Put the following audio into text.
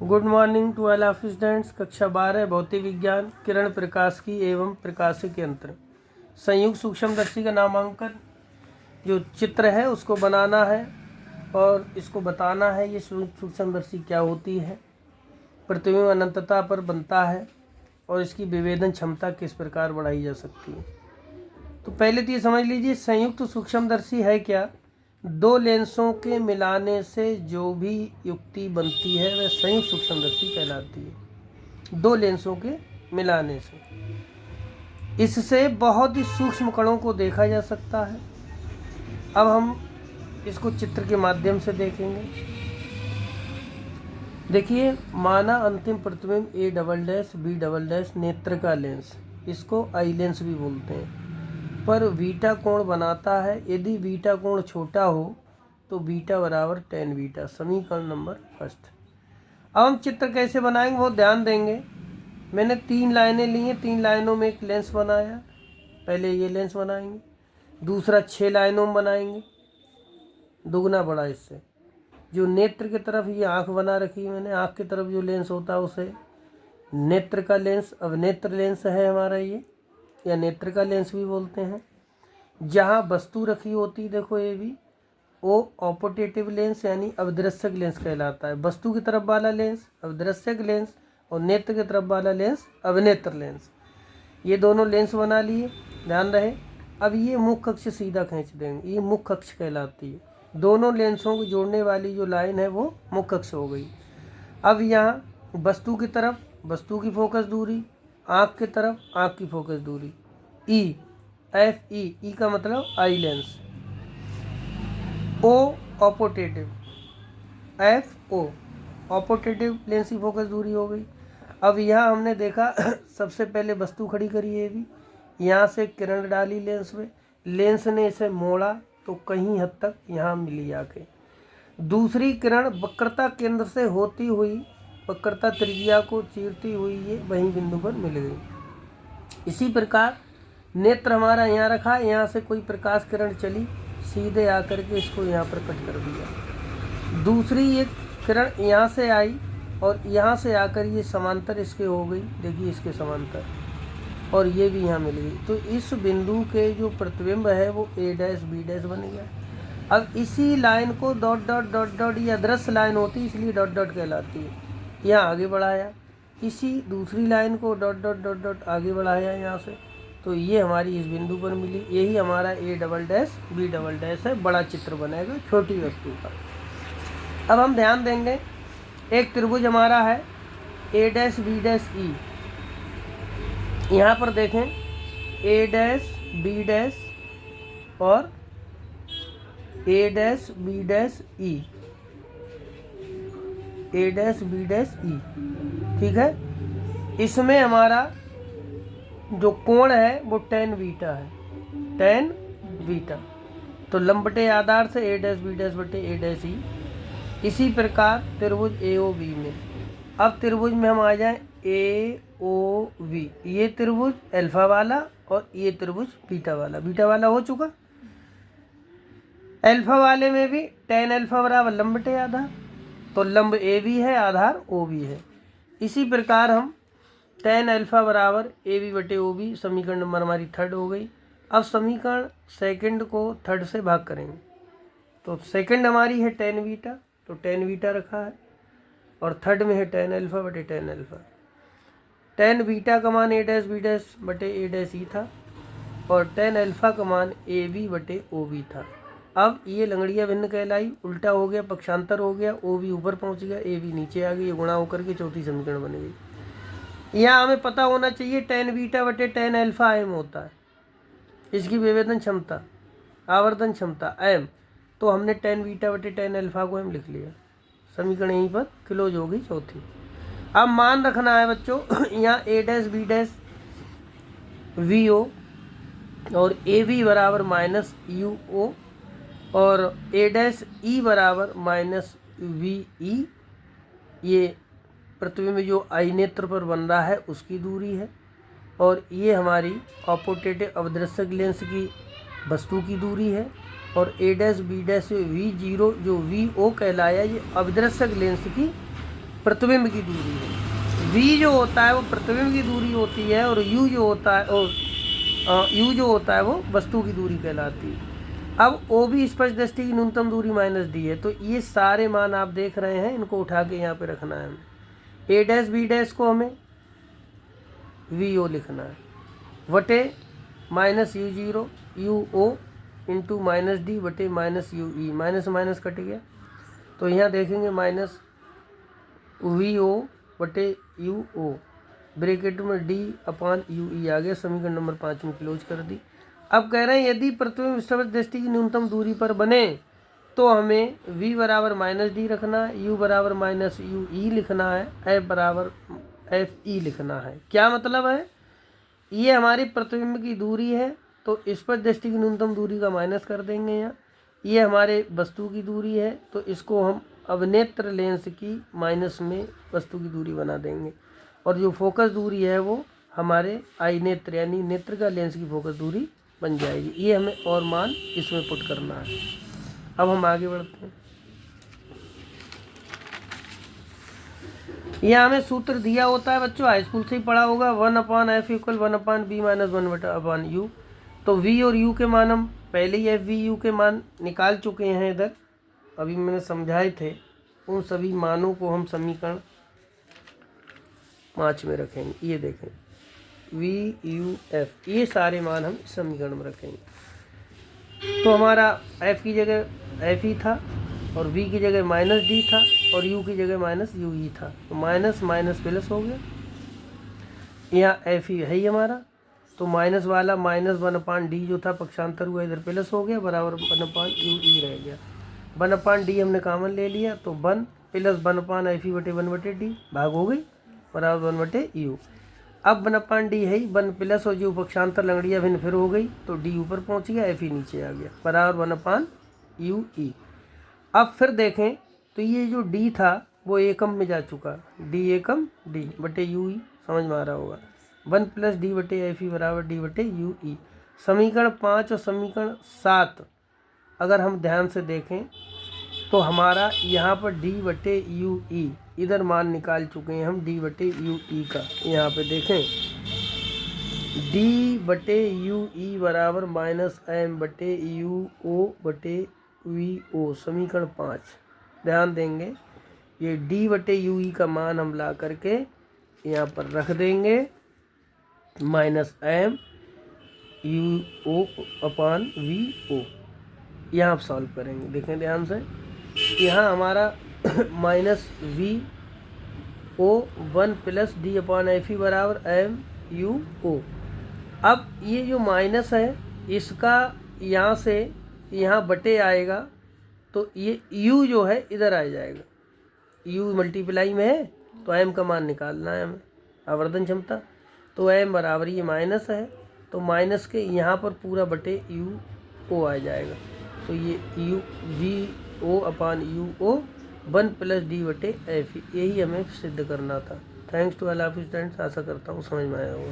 Good morning to all of students. कक्षा 12 भौतिक विज्ञान किरण प्रकाश की एवं प्रकाशिक यंत्र संयुक्त सूक्ष्मदर्शी का नामांकन जो चित्र है उसको बनाना है और इसको बताना है ये सूक्ष्मदर्शी क्या होती है, प्रतिबिंब अनंतता पर बनता है और इसकी विभेदन क्षमता किस प्रकार बढ़ाई जा सकती है। तो पहले तो ये समझ लीजिए संयुक्त सूक्ष्मदर्शी है क्या। दो लेंसों के मिलाने से जो भी युक्ति बनती है वह संयुक्त सूक्ष्मदर्शी कहलाती है। दो लेंसों के मिलाने से इससे बहुत ही सूक्ष्म कणों को देखा जा सकता है। अब हम इसको चित्र के माध्यम से देखेंगे। देखिए, माना अंतिम प्रतिबिंब A double dash B double dash नेत्र का लेंस, इसको आई लेंस भी बोलते हैं, पर बीटा कोण बनाता है। यदि बीटा कोण छोटा हो तो बीटा बराबर tan बीटा, समीकरण नंबर फर्स्ट। अब हम चित्र कैसे बनाएंगे वो ध्यान देंगे। मैंने 3 लाइनें ली हैं, 3 लाइनों में एक लेंस बनाया। पहले ये लेंस बनाएंगे, दूसरा 6 लाइनों में बनाएंगे, दुगना बड़ा इससे। जो नेत्र की तरफ ये आँख बना रखी है मैंने, आँख की तरफ जो लेंस होता है उसे नेत्र का लेंस, अब नेत्र लेंस है हमारा ये, या नेत्र का लेंस भी बोलते हैं। जहाँ वस्तु रखी होती, देखो ये भी, वो ऑपोटेटिव लेंस यानी अवदृश्यक लेंस कहलाता है। वस्तु की तरफ वाला लेंस अवदृश्यक लेंस और नेत्र की तरफ वाला लेंस अवनेत्र लेंस। ये दोनों लेंस बना लिए, ध्यान रहे। अब ये मुख्य अक्ष सीधा खींच देंगे, ये मुख्य अक्ष कहलाती है। दोनों लेंसों को जोड़ने वाली जो लाइन है वो मुख्य अक्ष हो गई। अब यहाँ वस्तु की तरफ वस्तु की फोकस दूरी, आँख की तरफ आँख की फोकस दूरी, ई एफ ई का मतलब आई लेंस, ओ ऑपोटेटिव, एफ ओ ऑपोटेटिव लेंस की फोकस दूरी हो गई। अब यहाँ हमने देखा सबसे पहले वस्तु खड़ी करी है भी, यहाँ से किरण डाली लेंस में, लेंस ने इसे मोड़ा तो कहीं हद तक यहाँ मिली आके। दूसरी किरण वक्रता केंद्र से होती हुई वक्रता त्रिज्या को चीरती हुई ये वहीं बिंदु पर मिल गई। इसी प्रकार नेत्र हमारा यहाँ रखा, यहाँ से कोई प्रकाश किरण चली, सीधे आकर के इसको यहाँ पर कट कर दिया। दूसरी ये किरण यहाँ से आई और यहाँ से आकर ये समांतर इसके हो गई, देखिए इसके समांतर, और ये भी यहाँ मिल गई। तो इस बिंदु के जो प्रतिबिंब है वो ए डैश बी डैश बन गया। अब इसी line co dot dot dot dot, ये अदृश्य लाइन होती है इसलिए डॉट डॉट कहलाती है, यहाँ आगे बढ़ाया। इसी दूसरी line co dot dot dot dot आगे बढ़ाया यहाँ से, तो ये हमारी इस बिंदु पर मिली। यही हमारा A double dash B double dash है। बड़ा चित्र बनेगा छोटी वस्तु का। अब हम ध्यान देंगे, एक त्रिभुज हमारा है ए डैश बी डैश ई। यहाँ पर देखें ए डैश बी डैश और A dash B dash E, A dash B dash ई, ठीक है। इसमें हमारा जो कोण है वो tan बीटा है, tan बीटा। तो लंब बटे आधार से ए डैश बी डैश बटे ए डैश ई। इसी प्रकार त्रिभुज ए ओ बी में, अब त्रिभुज में हम आ जाएं ए ओ वी, ये त्रिभुज अल्फा वाला और ये त्रिभुज बीटा वाला। बीटा वाला हो चुका। अल्फा वाले में भी tan अल्फा बराबर लंब बटे आधार, तो लंब ए भी है, आधार ओ भी है। इसी प्रकार हम tan अल्फा बराबर ए बी बटे ओ बी, समीकरण नंबर हमारी थर्ड हो गई। अब समीकरण सेकंड को थर्ड से भाग करेंगे, तो सेकंड हमारी है tan बीटा, तो tan बीटा रखा है, और थर्ड में है tan अल्फा बटे tan अल्फा। tan बीटा का मान ए डैश बी डैश बटे ए डैश ई था और tan अल्फा का मान ए बी बटे ओ बी था। अब ये लंगड़िया भिन्न कहलाई, उल्टा हो गया, पक्षांतर हो गया, ओ बी ऊपर पहुंच गया, ए बी नीचे आ गई, ये गुणा होकर के चौथी समीकरण बन गई। यहाँ हमें पता होना चाहिए tan बीटा बटे tan अल्फा m होता है, इसकी विभेदन क्षमता, आवर्धन क्षमता m। तो हमने tan बीटा बटे tan अल्फा को m लिख लिया, समीकरण यहीं पर क्लोज हो गई चौथी। अब मान रखना है बच्चों, यहाँ A dash B dash V O और ए बी बराबर माइनस यू ओ और ए डैश ई बराबर माइनस वी ई। ये प्रतिबिंब जो आई नेत्र पर बन रहा है उसकी दूरी है, और ये हमारी ऑपोटेटिव अवदृश्यक लेंस की वस्तु की दूरी है, और A dash B dash V zero जो वी ओ कहलाया ये अवदृश्यक लेंस की प्रतिबिंब की दूरी है। v जो होता है वो प्रतिबिंब की दूरी होती है और u जो होता है वो वस्तु की दूरी कहलाती है। अब ओ भी स्पर्श दृष्टि की न्यूनतम दूरी -d है। तो ये सारे मान आप देख रहे हैं, इनको उठा के यहाँ पे रखना है हमें। ए डैश बी डैश को हमें VO लिखना है वटे -u0 UO इंटू -d बटे -UE, माइनस माइनस कट गया तो यहाँ देखेंगे -VO बटे UO ब्रैकेट में d/UE आ गया। समीकरण नंबर 5 में क्लोज कर दी। अब कह रहे हैं यदि प्रतिबिंब स्पर्श दृष्टि की न्यूनतम दूरी पर बने तो हमें v बराबर -d रखना है, u बराबर -UE लिखना है, f बराबर FE लिखना है। क्या मतलब है, ये हमारी प्रतिबिंब की दूरी है तो स्पर्श दृष्टि की न्यूनतम दूरी का माइनस कर देंगे यहाँ। ये हमारे वस्तु की दूरी है तो इसको हम अब नेत्र लेंस की माइनस में वस्तु की दूरी बना देंगे और जो फोकस दूरी है वो हमारे आई नेत्र यानी नेत्र का लेंस की फोकस दूरी बन जाएगी। ये हमें और मान इसमें पुट करना है। अब हम आगे बढ़ते हैं। यह हमें सूत्र दिया होता है बच्चों, हाई स्कूल से ही पढ़ा होगा, 1/f = 1/b - 1/u। तो v और u के मान हम पहले ही FV के मान निकाल चुके हैं। इधर अभी मैंने समझाए थे, उन सभी मानों को हम समीकरण 5 में रखेंगे। ये देखें VUF, ये सारे मान हम समीकरण में रखेंगे। तो हमारा f की जगह FE था और v की जगह -d था और u की जगह -UE था। तो माइनस माइनस प्लस हो गया। यहाँ FE है ही हमारा, तो माइनस वाला -1/d जो था पक्षांतर हुआ, इधर प्लस हो गया, बराबर 1/UE रह गया। 1/d हमने कॉमन ले लिया तो 1 + 1/FE बटे 1/d भाग हो गई, बराबर 1/u। अब 1/d है ही, 1 प्लस और जो पक्षांतर लंगड़िया भिन्न फिर हो गई तो d ऊपर पहुंच गया, FE नीचे आ गया, बराबर 1/UE। अब फिर देखें तो ये जो d था वो एकम में जा चुका, d एकम d बटे UE, समझ में आ रहा होगा। 1 + d बटे FE बराबर d बटे UE। समीकरण 5 और समीकरण 7 अगर हम ध्यान से देखें तो हमारा यहाँ पर d बटे UE, इधर मान निकाल चुके हैं हम d बटे UE का। यहाँ पे देखें d बटे UE बराबर -m बटे UO बटे VO, समीकरण 5। ध्यान देंगे ये d बटे UE का मान हम ला करके यहाँ पर रख देंगे, -m UO/VO। यहाँ आप सॉल्व करेंगे, देखें ध्यान से। यहाँ हमारा -VO 1 + d/FE बराबर MUO। अब ये जो माइनस है इसका यहाँ से यहाँ बटे आएगा तो ये u जो है इधर आ जाएगा, u मल्टीप्लाई में है तो m का मान निकालना है हमें, आवर्धन क्षमता। तो m बराबर ये माइनस है तो माइनस के यहाँ पर पूरा बटे UO आ जाएगा। तो ये VO/UO 1 + d बटे FE, यही हमें सिद्ध करना था। Thanks to all of students, आशा करता हूँ समझ में आया होगा।